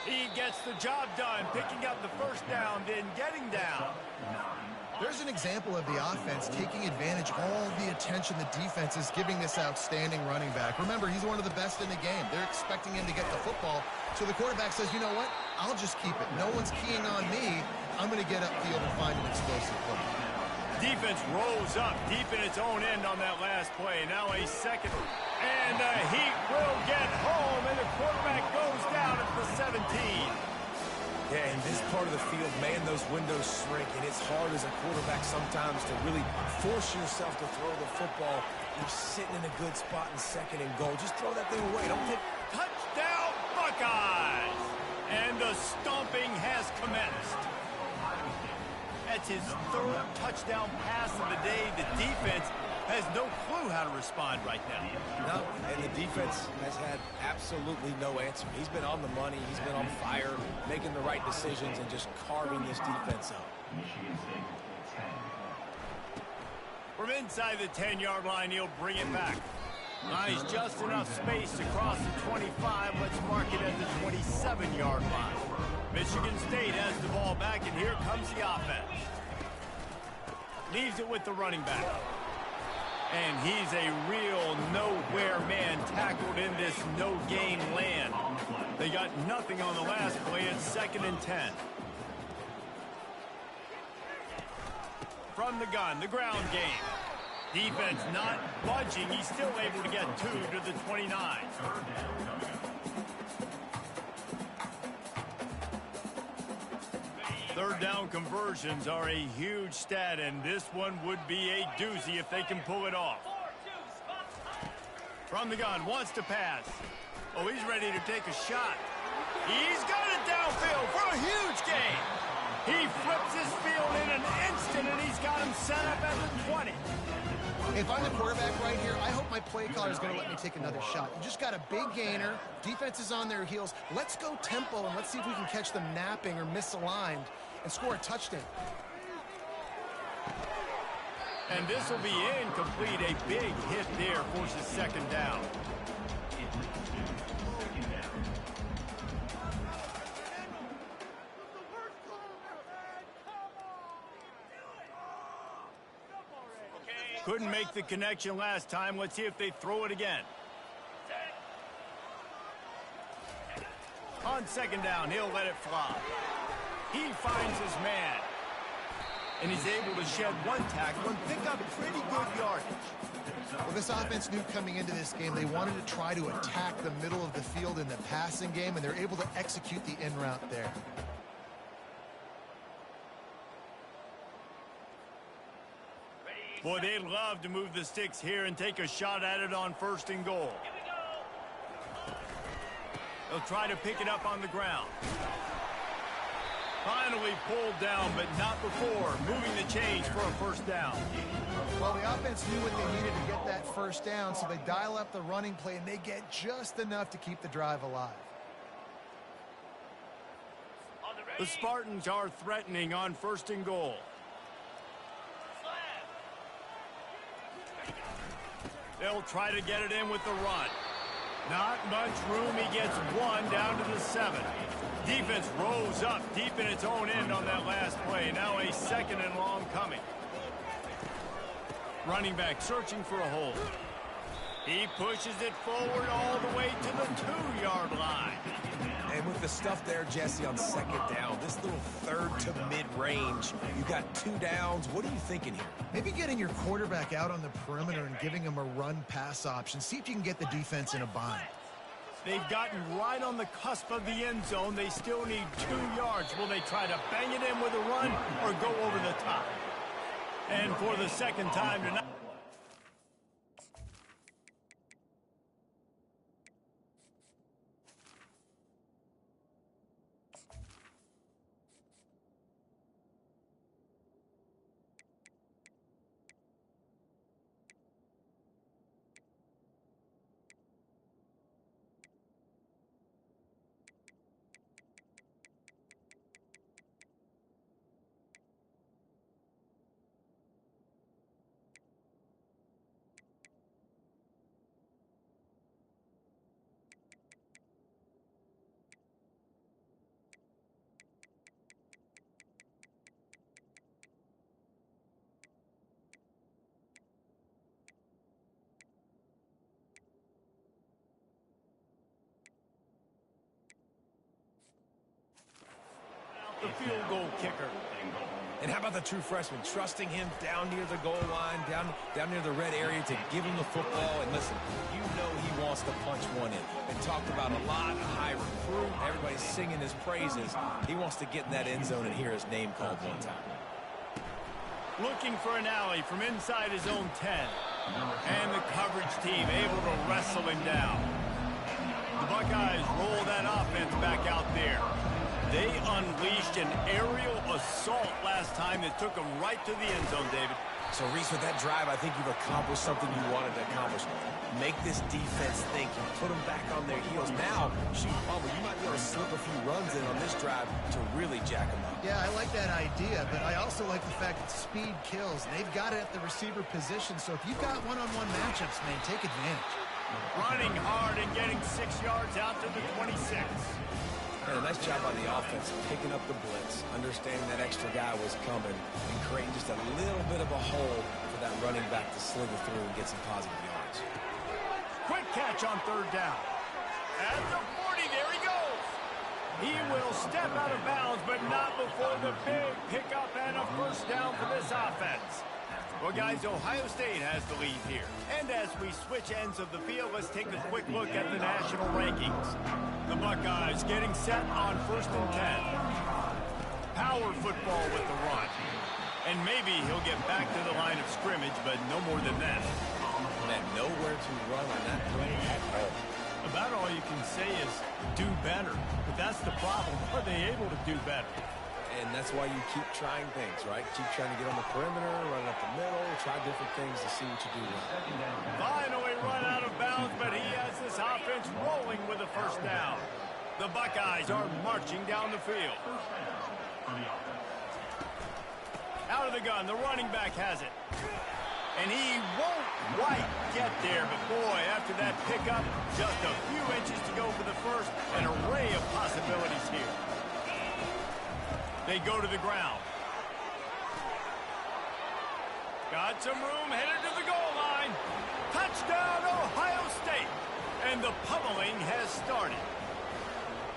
He gets the job done, picking up the first down, then getting down. There's an example of the offense taking advantage of all the attention the defense is giving this outstanding running back. Remember, he's one of the best in the game. They're expecting him to get the football. So the quarterback says, you know what? I'll just keep it. No one's keying on me. I'm going to get upfield and find an explosive play. Defense rolls up deep in its own end on that last play. Now a second. And the Heat will get home, and the quarterback goes down at the 17. Yeah, in this part of the field, man, those windows shrink, and it's hard as a quarterback sometimes to really force yourself to throw the football. You're sitting in a good spot in 2nd and goal. Just throw that thing away. Don't take... Touchdown, Buckeyes! And the stomping has commenced. That's his 3rd touchdown pass of the day. The defense has no clue how to respond right now. No, and the defense has had absolutely no answer. He's been on the money. He's been on fire, making the right decisions and just carving this defense up. From inside the 10-yard line, he'll bring it back. Nice, just enough space to cross the 25. Let's mark it at the 27-yard line. Michigan State has the ball back, and here comes the offense. Leaves it with the running back. And he's a real nowhere man tackled in this no-gain land. They got nothing on the last play. It's 2nd and 10. From the gun, the ground game. Defense not budging. He's still able to get 2 to the 29. Third down conversions are a huge stat, and this one would be a doozy if they can pull it off. From the gun, wants to pass. Oh, he's ready to take a shot. He's got it downfield for a huge gain. He flips his field in an instant, and he's got him set up at the 20. If I'm the quarterback right here, I hope my play caller is going to let me take another shot. You just got a big gainer. Defense is on their heels. Let's go tempo, and let's see if we can catch them napping or misaligned and score a touchdown. And this will be incomplete. A big hit there forces 2nd down. Couldn't make the connection last time. Let's see if they throw it again. On 2nd down, he'll let it fly. He finds his man. And he's able to shed one tackle and pick up pretty good yardage. Well, this offense knew coming into this game they wanted to try to attack the middle of the field in the passing game, and they're able to execute the in route there. Boy, they'd love to move the sticks here and take a shot at it on 1st and goal. They'll try to pick it up on the ground. Finally pulled down, but not before moving the chains for a 1st down. Well, the offense knew what they needed to get that 1st down, so they dial up the running play, and they get just enough to keep the drive alive. The Spartans are threatening on 1st and goal. They'll try to get it in with the run. Not much room. He gets one down to the 7. Defense rose up deep in its own end on that last play. Now a 2nd and long coming. Running back searching for a hole. He pushes it forward all the way to the 2-yard line. And with the stuff there, Jesse, on 2nd down, this little 3rd to mid-range, you got 2 downs. What are you thinking here? Maybe getting your quarterback out on the perimeter and giving him a run-pass option. See if you can get the defense in a bind. They've gotten right on the cusp of the end zone. They still need 2 yards. Will they try to bang it in with a run or go over the top? And for the 2nd time tonight. The field goal kicker. And how about the true freshman, trusting him down near the goal line, down near the red area to give him the football. And listen, you know he wants to punch one in. They talked about a lot, a high recruit, everybody's singing his praises. He wants to get in that end zone and hear his name called one time. Looking for an alley from inside his own 10. And the coverage team able to wrestle him down. The Buckeyes roll that offense back out there. They unleashed an aerial assault last time that took them right to the end zone, David. So, Reese, with that drive, I think you've accomplished something you wanted to accomplish. Make this defense think. Put them back on their heels. Now, shoot, Palmer, you might be able to slip a few runs in on this drive to really jack them up. Yeah, I like that idea, but I also like the fact that speed kills. They've got it at the receiver position, so if you've got one-on-one matchups, man, take advantage. Running hard and getting 6 yards out to the 26. And a nice job by the offense, picking up the blitz, understanding that extra guy was coming, and creating just a little bit of a hole for that running back to slither through and get some positive yards. Quick catch on 3rd down. At the 40, there he goes. He will step out of bounds, but not before the big pickup and a 1st down for this offense. Well, guys, Ohio State has the lead here. And as we switch ends of the field, let's take a quick look at the national rankings. The Buckeyes getting set on 1st and 10. Power football with the run. And maybe he'll get back to the line of scrimmage, but no more than that. And nowhere to run on that play at all. About all you can say is do better. But that's the problem. Are they able to do better? And that's why you keep trying things, right? Keep trying to get on the perimeter, run up the middle, try different things to see what you do well. Finally run out of bounds, but he has this offense rolling with a 1st down. The Buckeyes are marching down the field. Out of the gun, the running back has it. And he won't quite get there, but boy, after that pickup, just a few inches to go for the 1st, an array of possibilities here. They go to the ground. Got some room, headed to the goal line. Touchdown, Ohio State. And the pummeling has started.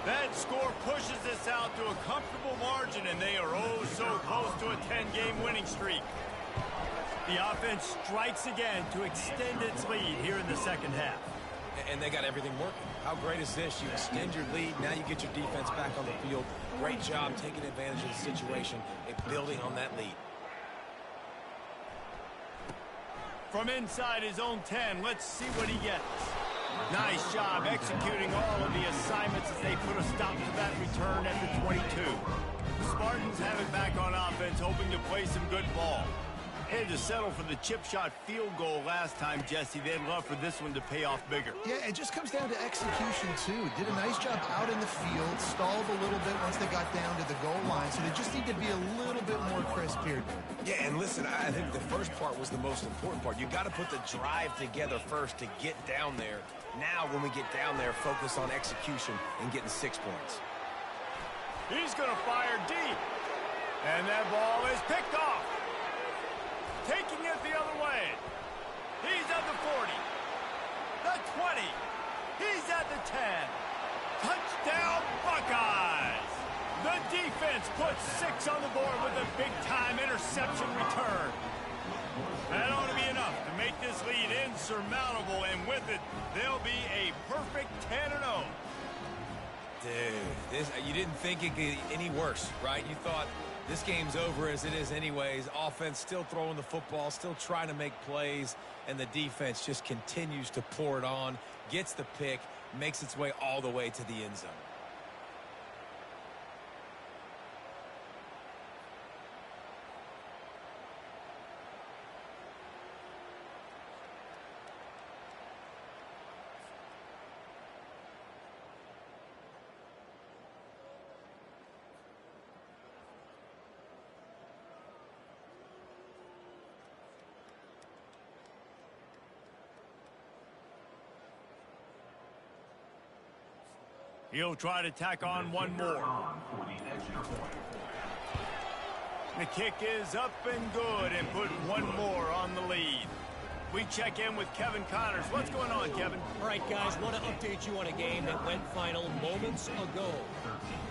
That score pushes this out to a comfortable margin, and they are oh so close to a 10-game winning streak. The offense strikes again to extend its lead here in the second half. And they got everything working. How great is this? You extend your lead, now you get your defense back on the field. Great job taking advantage of the situation and building on that lead. From inside his own 10, let's see what he gets. Nice job executing all of the assignments as they put a stop to that return at the 22. The Spartans have it back on offense, hoping to play some good ball. Had to settle for the chip shot field goal last time, Jesse. They'd love for this one to pay off bigger. Yeah, it just comes down to execution, too. Did a nice job out in the field, stalled a little bit once they got down to the goal line, so they just need to be a little bit more crisp here. Yeah, and listen, I think the first part was the most important part. You got to put the drive together first to get down there. Now, when we get down there, focus on execution and getting 6 points. He's going to fire deep. And that ball is picked off. Taking it the other way. He's at the 40. The 20. He's at the 10. Touchdown, Buckeyes! The defense puts 6 on the board with a big-time interception return. That ought to be enough to make this lead insurmountable, and with it, they'll be a perfect 10-0. Dude, you didn't think it could get any worse, right? You thought this game's over as it is anyways. Offense still throwing the football, still trying to make plays, and the defense just continues to pour it on, gets the pick, makes its way all the way to the end zone. He'll try to tack on one more. The kick is up and good, and put one more on the lead. We check in with Kevin Connors. What's going on, Kevin? All right, guys, want to update you on a game that went final moments ago.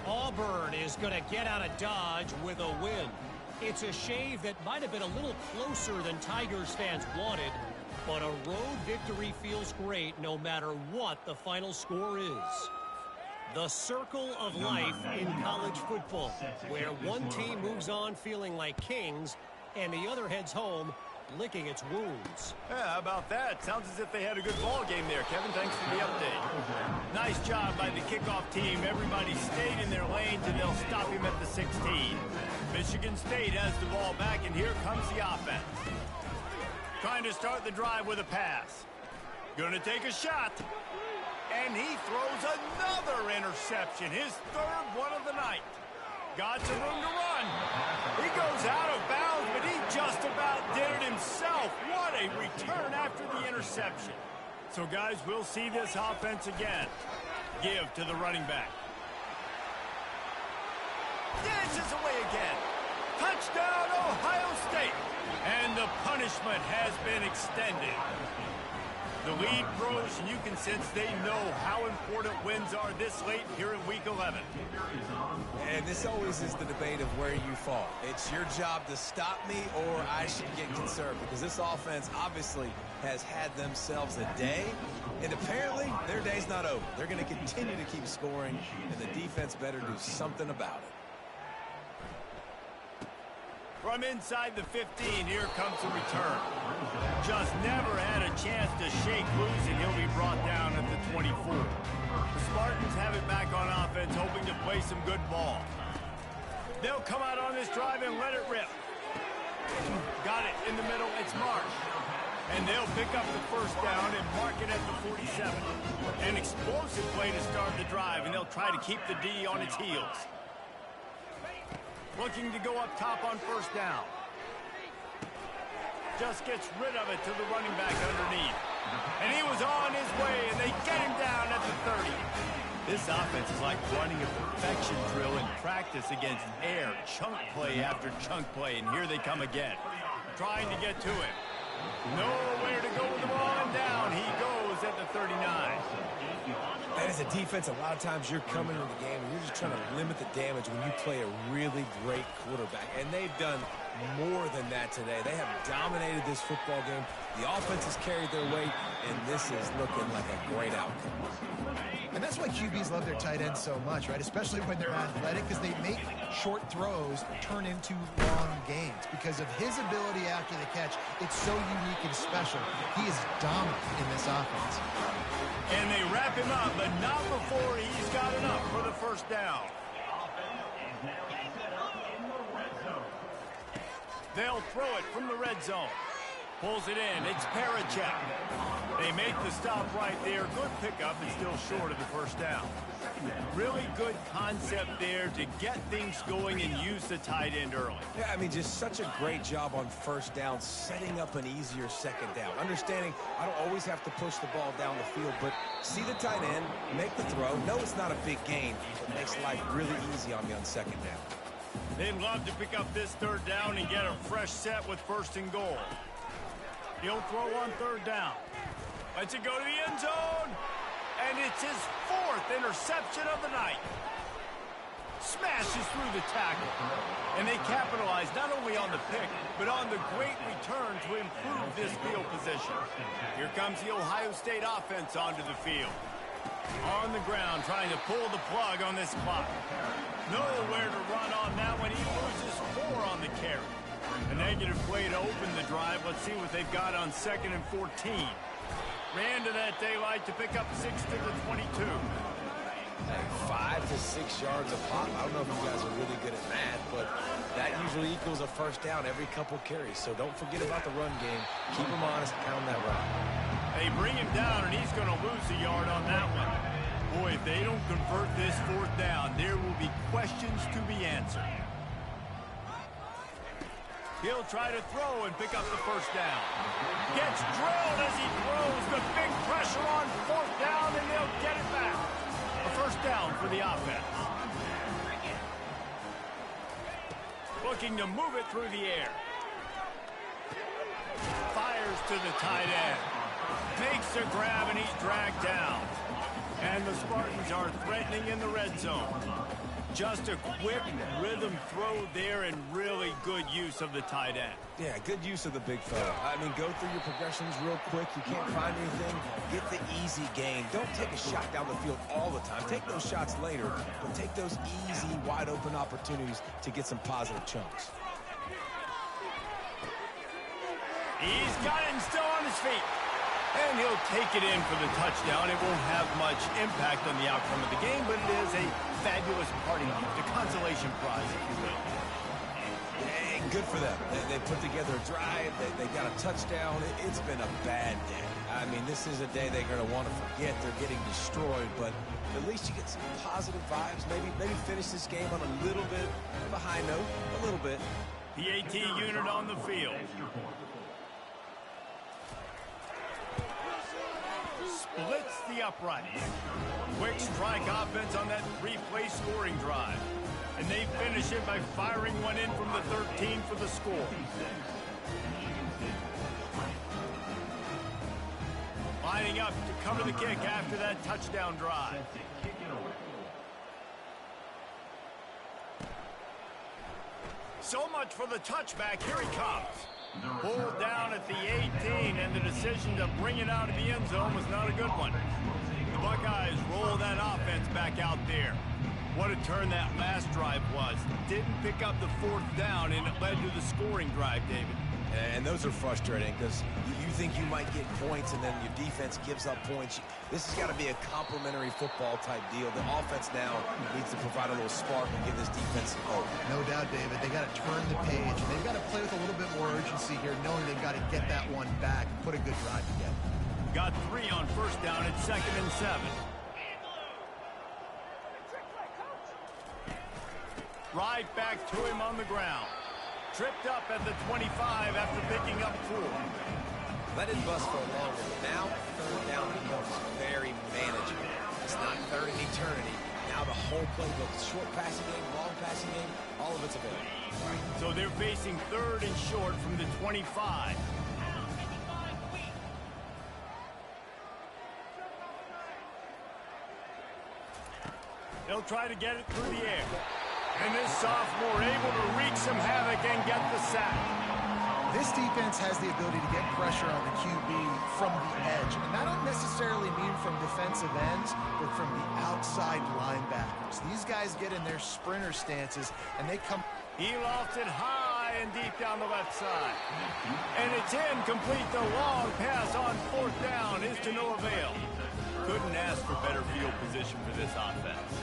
Auburn is going to get out of Dodge with a win. It's a shave that might have been a little closer than Tigers fans wanted, but a road victory feels great no matter what the final score is. The circle of life in college football, where one team moves on feeling like kings and the other heads home licking its wounds. Yeah, how about that? Sounds as if they had a good ball game there, Kevin. Thanks for the update. Nice job by the kickoff team. Everybody stayed in their lanes, and they'll stop him at the 16. Michigan State has the ball back, and here comes the offense. Trying to start the drive with a pass. Gonna take a shot. And he throws another interception, his third one of the night. Got some room to run. He goes out of bounds, but he just about did it himself. What a return after the interception. So, guys, we'll see this offense again. Give to the running back. Dishes away again. Touchdown, Ohio State. And the punishment has been extended. The lead grows, and you can sense they know how important wins are this late here in Week 11. And this always is the debate of where you fall. It's your job to stop me, or I should get conservative, because this offense obviously has had themselves a day, and apparently their day's not over. They're going to continue to keep scoring, and the defense better do something about it. From inside the 15, here comes the return. Just never had a chance to shake loose, and he'll be brought down at the 24. The Spartans have it back on offense, hoping to play some good ball. They'll come out on this drive and let it rip. Got it in the middle. It's Marsh. And they'll pick up the first down and mark it at the 47. An explosive play to start the drive, and they'll try to keep the D on its heels. Looking to go up top on first down. Just gets rid of it to the running back underneath. And he was on his way, and they get him down at the 30. This offense is like running a perfection drill in practice against air. Chunk play after chunk play, and here they come again. Trying to get to him. Nowhere to go with the ball, and down he goes is at the 39. And as a defense, a lot of times you're coming into the game and you're just trying to limit the damage when you play a really great quarterback. And they've done more than that today. They have dominated this football game. The offense has carried their weight, and this is looking like a great outcome. And that's why QBs love their tight ends so much, right? Especially when they're athletic, because they make short throws turn into long gains. Because of his ability after the catch, it's so unique and special. He is dominant in this offense. And they wrap him up, but not before he's got enough for the first down. They'll throw it from the red zone. Pulls it in. It's Parachek. They make the stop right there. Good pickup and still short of the first down. Really good concept there to get things going and use the tight end early. Yeah, I mean, just such a great job on first down, setting up an easier second down. Understanding I don't always have to push the ball down the field, but see the tight end, make the throw. No, it's not a big gain, but makes life really easy on me on second down. They'd love to pick up this third down and get a fresh set with first and goal. He'll throw on third down. Lets it go to the end zone. And it's his fourth interception of the night. Smashes through the tackle. And they capitalize not only on the pick, but on the great return to improve this field position. Here comes the Ohio State offense onto the field. On the ground, trying to pull the plug on this clock. Nowhere to run on that one. He loses 4 on the carry. A negative play to open the drive. Let's see what they've got on 2nd and 14. Ran to that daylight to pick up 6 to the 22. Hey, 5 to 6 yards a pop. I don't know if you guys are really good at math, but that usually equals a first down every couple carries. So don't forget about the run game. Keep him honest, pound that rock. They bring him down, and he's going to lose a yard on that one. Boy, if they don't convert this fourth down, there will be questions to be answered. He'll try to throw and pick up the first down. Gets drilled as he throws. The big pressure on fourth down, and they'll get it back. A first down for the offense. Looking to move it through the air. Fires to the tight end. Makes a grab, and he's dragged down. And the Spartans are threatening in the red zone. Just a quick rhythm throw there and really good use of the tight end. Yeah, good use of the big fella. I mean, go through your progressions real quick. You can't find anything. Get the easy gain. Don't take a shot down the field all the time. Take those shots later, but take those easy, wide-open opportunities to get some positive chunks. He's got it and still on his feet. And he'll take it in for the touchdown. It won't have much impact on the outcome of the game, but it is a fabulous parting gift, a consolation prize, if you will. And good for them. They put together a drive. They got a touchdown. It's been a bad day. I mean, this is a day they're going to want to forget. They're getting destroyed, but at least you get some positive vibes. Maybe finish this game on a little bit of a high note, a little bit. The AT unit on the field. Splits the uprights. Quick strike offense on that 3-play scoring drive. And they finish it by firing one in from the 13 for the score. Lining up to cover the kick after that touchdown drive. So much for the touchback. Here he comes. Pulled down at the 18, and the decision to bring it out of the end zone was not a good one. The Buckeyes roll that offense back out there. What a turn that last drive was. Didn't pick up the fourth down, and it led to the scoring drive, David. And those are frustrating because you think you might get points and then your defense gives up points. This has got to be a complementary football type deal. The offense now needs to provide a little spark and give this defense some hope. No doubt, David. They got to turn the page. And they've got to play with a little bit more urgency here, knowing they've got to get that one back and put a good drive together. Got 3 on first down at 2nd and 7. Right back to him on the ground. Tripped up at the 25 after picking up 4. Let it bust for longer. Now, third down becomes very manageable. It's not third and eternity. Now the whole playbook, short passing game, long passing game, all of it's available. So they're facing 3rd and short from the 25. They'll try to get it through the air. And this sophomore able to wreak some havoc and get the sack. This defense has the ability to get pressure on the QB from the edge. And that don't necessarily mean from defensive ends, but from the outside linebackers. These guys get in their sprinter stances, and they come... He lofts it high and deep down the left side. And it's incomplete. The long pass on 4th down is to no avail. Couldn't ask for better field position for this offense.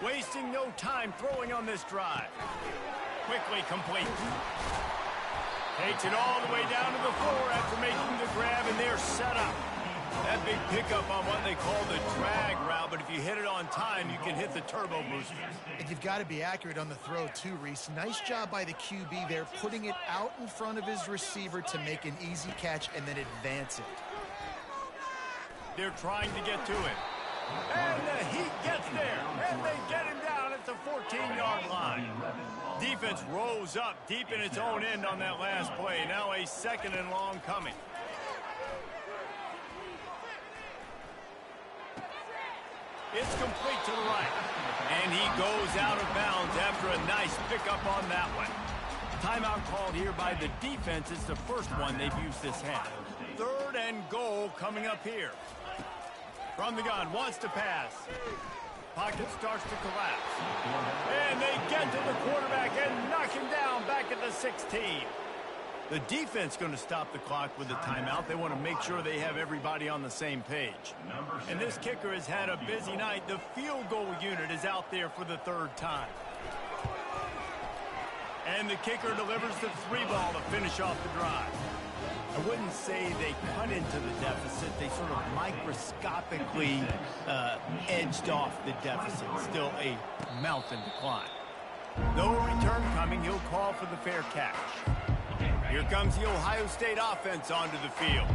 Wasting no time throwing on this drive. Quickly complete. Takes it all the way down to the floor after making the grab, and they're set up. That big pickup on what they call the drag route, but if you hit it on time, you can hit the turbo boosters. And you've got to be accurate on the throw too, Reese. Nice job by the QB there, putting it out in front of his receiver to make an easy catch and then advance it. They're trying to get to him. And the Heat gets there, and they get him down at the 14-yard line. Defense rose up deep in its own end on that last play. Now a 2nd and long coming. It's complete to the right. And he goes out of bounds after a nice pickup on that one. Timeout called here by the defense. It's the first one they've used this half. 3rd and goal coming up here. From the gun, wants to pass. Pocket starts to collapse. And they get to the quarterback and knock him down back at the 16. The defense going to stop the clock with the timeout. They want to make sure they have everybody on the same page. And this kicker has had a busy night. The field goal unit is out there for the 3rd time. And the kicker delivers the 3-ball to finish off the drive. I wouldn't say they cut into the deficit. They sort of microscopically edged off the deficit. Still a mountain to climb. No return coming. He'll call for the fair catch. Here comes the Ohio State offense onto the field.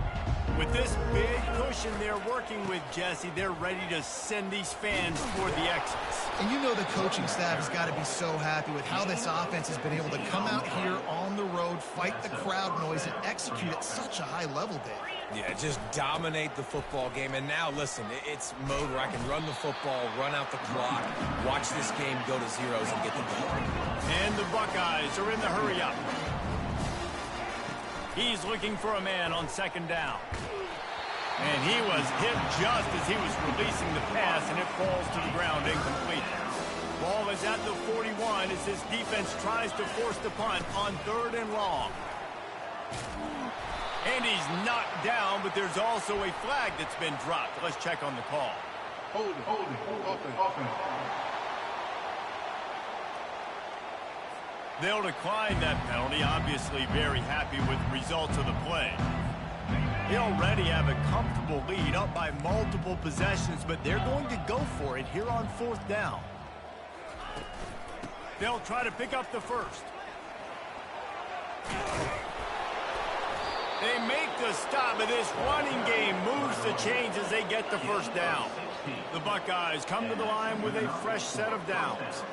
With this big cushion they're working with, Jesse, they're ready to send these fans toward the exits. And you know the coaching staff has got to be so happy with how this offense has been able to come out here on the road, fight the crowd noise, and execute at such a high level, Dave. Yeah, just dominate the football game. And now, listen, it's mode where I can run the football, run out the clock, watch this game go to zeros and get the ball. And the Buckeyes are in the hurry-up. He's looking for a man on 2nd down. And he was hit just as he was releasing the pass, and it falls to the ground incomplete. Ball is at the 41 as this defense tries to force the punt on 3rd and long. And he's knocked down, but there's also a flag that's been dropped. Let's check on the call. Hold it, offense. They'll decline that penalty, obviously very happy with the results of the play. They already have a comfortable lead, up by multiple possessions, but they're going to go for it here on 4th down. They'll try to pick up the 1st. They make the stop, but this running game moves the chains as they get the 1st down. The Buckeyes come to the line with a fresh set of downs.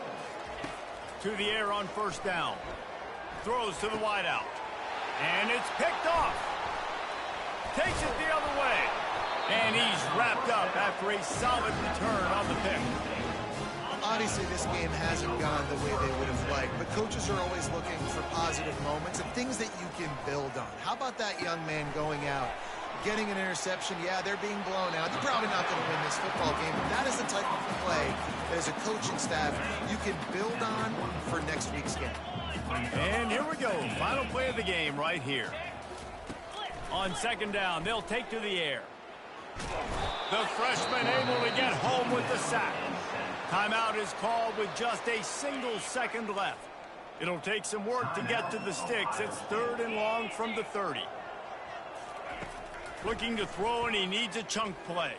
To the air on 1st down. Throws to the wideout. And it's picked off. Takes it the other way. And he's wrapped up after a solid return on the pick. Obviously, this game hasn't gone the way they would have liked, but coaches are always looking for positive moments and things that you can build on. How about that young man going out, getting an interception? Yeah, they're being blown out. They're probably not going to win this football game, but that is the type of play that as a coaching staff you can build on for next week's game. And here we go. Final play of the game right here. On 2nd down, they'll take to the air. The freshman able to get home with the sack. Timeout is called with just a single second left. It'll take some work to get to the sticks. It's 3rd and long from the 30. Looking to throw, and he needs a chunk play.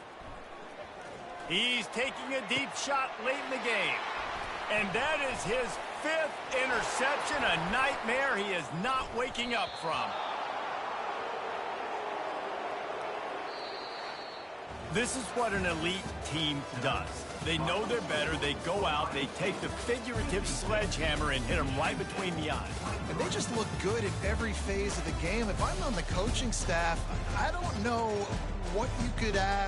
He's taking a deep shot late in the game. And that is his 5th interception, a nightmare he is not waking up from. This is what an elite team does. They know they're better. They go out. They take the figurative sledgehammer and hit them right between the eyes. And they just look good in every phase of the game. If I'm on the coaching staff, I don't know what you could ask